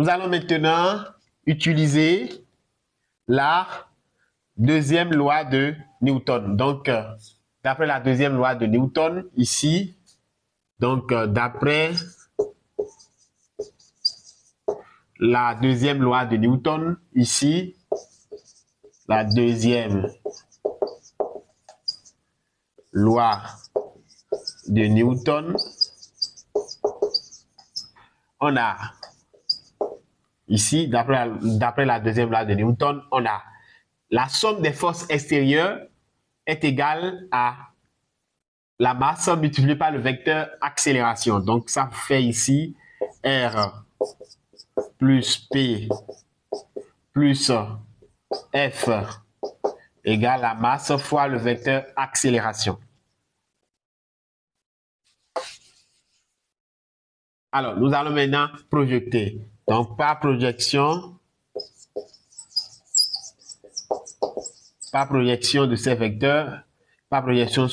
Nous allons maintenant utiliser la deuxième loi de Newton. Donc, d'après la deuxième loi de Newton, ici, donc d'après la deuxième loi de Newton, ici, la deuxième loi de Newton, on a ici, d'après la deuxième loi de Newton, on a la somme des forces extérieures est égale à la masse multipliée par le vecteur accélération. Donc, ça fait ici R plus P plus F égale la masse fois le vecteur accélération. Alors, nous allons maintenant projeter. Donc, par projection de ces vecteurs, par projection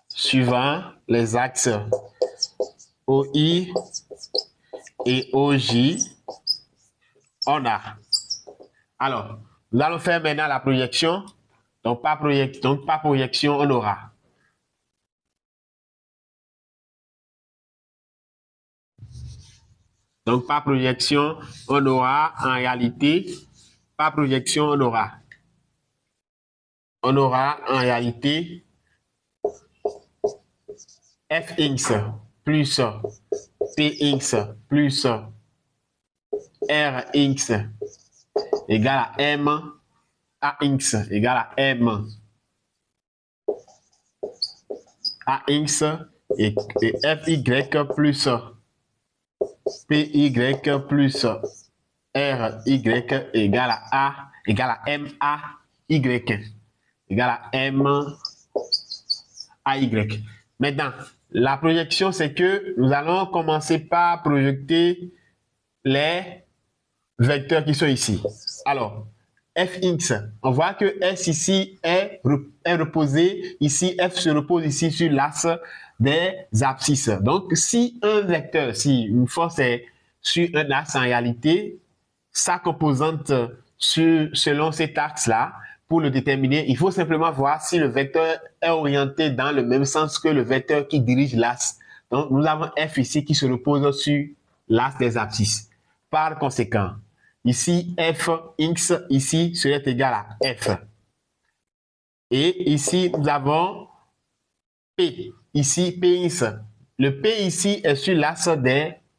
suivant les axes OI et OJ, on a. Alors, nous allons faire maintenant la projection. Donc, par projection, on aura. Donc, par projection, on aura en réalité, par projection, on aura en réalité Fx plus Px plus Rx égale à M, Ax égale à M, Ax et Fy plus Py plus Ry égale à MAY égale à MAY. Maintenant, la projection, c'est que nous allons commencer par projeter les vecteurs qui sont ici. Alors, Fx, on voit que S ici est reposé, ici F se repose ici sur l'axe des abscisses. Donc, si un vecteur, si une force est sur un axe, en réalité, sa composante selon cet axe-là, pour le déterminer, il faut simplement voir si le vecteur est orienté dans le même sens que le vecteur qui dirige l'axe. Donc, nous avons F ici qui se repose sur l'axe des abscisses. Par conséquent, ici, Fx, ici, serait égal à F. Et ici, nous avons P. Ici, Px. Le P ici est sur l'axe des